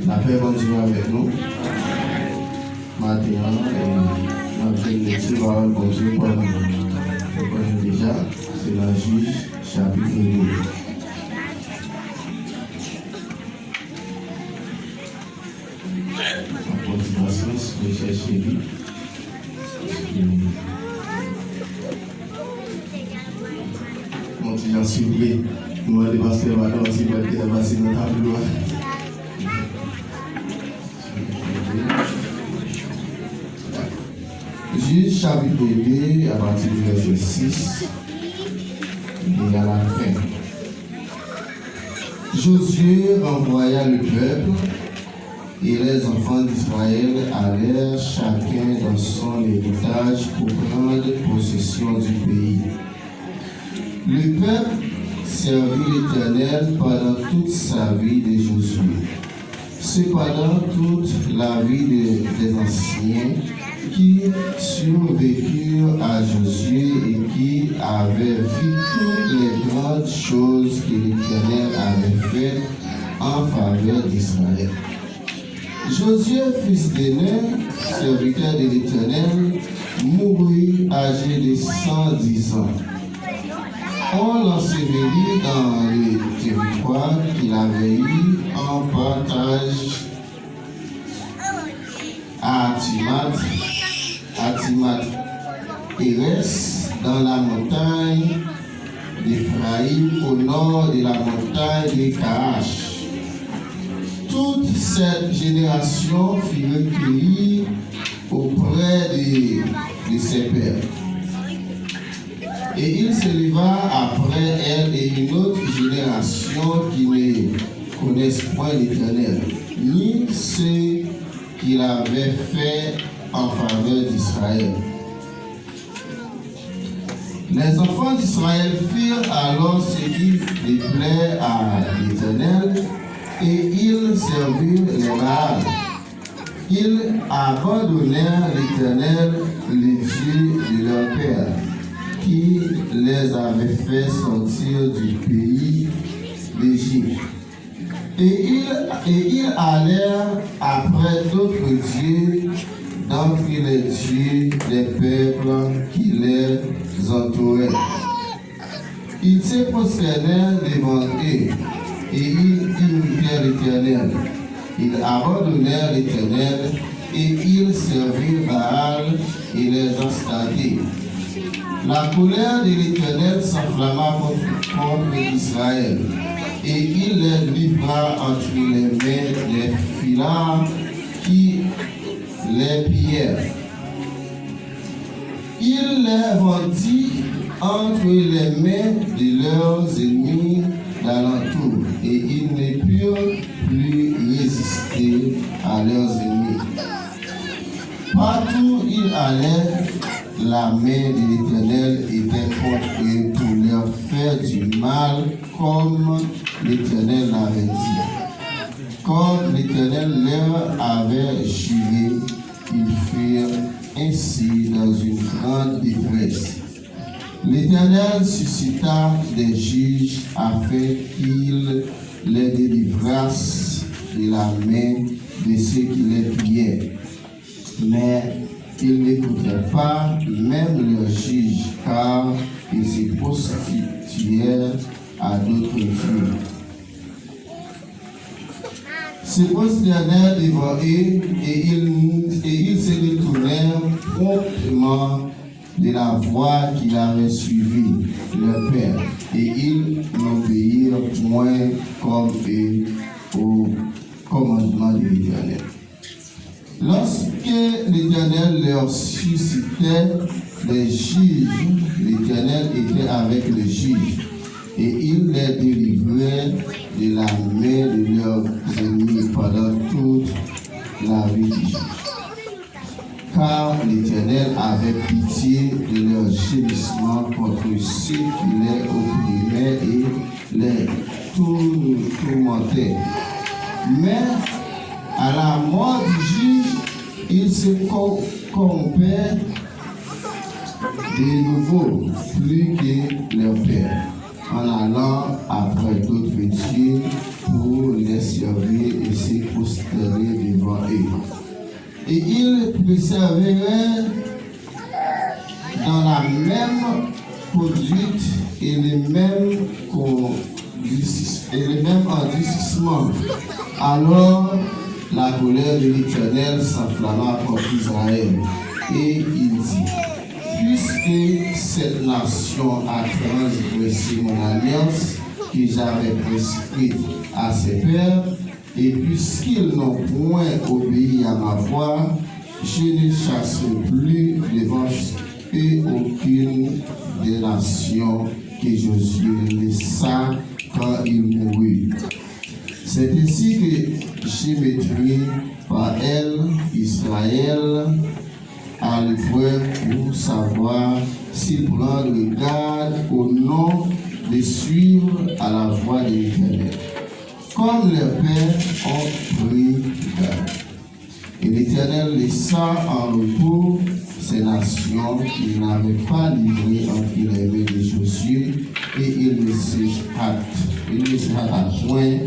La paix va Dieu avec nous. Maintenant, notre lecture va bon Dieu pour nous déjà. C'est la Juge, chapitre 2. La continuation, c'est chercher lui. Mon petit Jean Sylvie, nous allons passer maintenant aussi pour être passé dans ta gloire. Juge chapitre 2, à partir du verset 6 et à la fin. Josué renvoya le peuple et les enfants d'Israël allèrent chacun dans son héritage pour prendre possession du pays. Le peuple servit l'Éternel pendant toute sa vie de Josué. Cependant, toute la vie des anciens qui survécurent à Josué et qui avaient vu toutes les grandes choses que l'Éternel avait faites en faveur d'Israël. Josué, fils de Nun, serviteur de l'Éternel, mourut âgé de 110 ans. On l'ensevelit dans le territoire qu'il avait eu en partage à Atimat-Hérès, dans la montagne d'Éphraïm, au nord de la montagne de Kaash. Toute cette génération fut recueillie auprès de ses pères. Et il s'éleva après elle et une autre génération qui ne connaissent point l'Éternel, ni ce qu'il avait fait en faveur d'Israël. Les enfants d'Israël firent alors ce qui déplaît à l'Éternel, et ils servirent les Baals. Ils abandonnèrent l'Éternel, le Dieu de leur père, qui les avait fait sortir du pays d'Égypte. Et ils allèrent après d'autres dieux d'entre les dieux des peuples qui les entouraient. Ils se prosternèrent devant eux, et ils imitèrent l'Éternel. Ils abandonnèrent l'Éternel, et ils servirent Baal et les installèrent. La colère de l'Éternel s'enflamma contre Israël, et il les livra entre les mains des filards qui les pillèrent. Il les vendit entre les mains de leurs ennemis d'alentour, et ils ne purent plus résister à leurs ennemis. Partout où ils allaient, la main de l'Éternel était contre eux pour leur faire du mal, comme l'Éternel l'avait dit. Comme l'Éternel leur avait juré, ils furent ainsi dans une grande détresse. L'Éternel suscita des juges afin qu'ils les délivrassent de la main de ceux qui les pillaient. Mais ils n'écoutèrent pas même leurs juges, car ils se prostituèrent à d'autres dieux. Se prosternèrent devant eux, et ils se retournèrent promptement de la voie qu'il avait suivie, leur père, et ils n'obéirent point comme eux au commandement de l'Éternel. Lorsque l'Éternel leur suscitait des juges, l'Éternel était avec les juges, et il les délivrait de la main de leurs ennemis pendant toute la vie du juge. Car l'Éternel avait pitié de leurs gémissements contre ceux qui les opprimaient et les tourmentaient. Mais à la mort du juge, ils se corrompaient de nouveau plus que leur père, en allant après d'autres dieux pour les servir et se prosterner et il persévérait dans la même conduite et les mêmes endurcissements. Alors la colère de l'Éternel s'enflamma contre Israël. Et il dit, puisque cette nation a transgressé mon alliance que j'avais prescrite à ses pères, et puisqu'ils n'ont point obéi à ma voix, je ne chasserai plus devant eux aucune des nations que Josué laissa quand il mourut. C'est ainsi que j'ai détruit par elle Israël à l'épreuve pour savoir s'il prend le garde au nom de suivre à la voie de l'Éternel, comme les pères ont pris garde. Et l'Éternel laissa en repos ces nations qu'il n'avait pas livrées entre les mains de Josué, et il ne se hâta point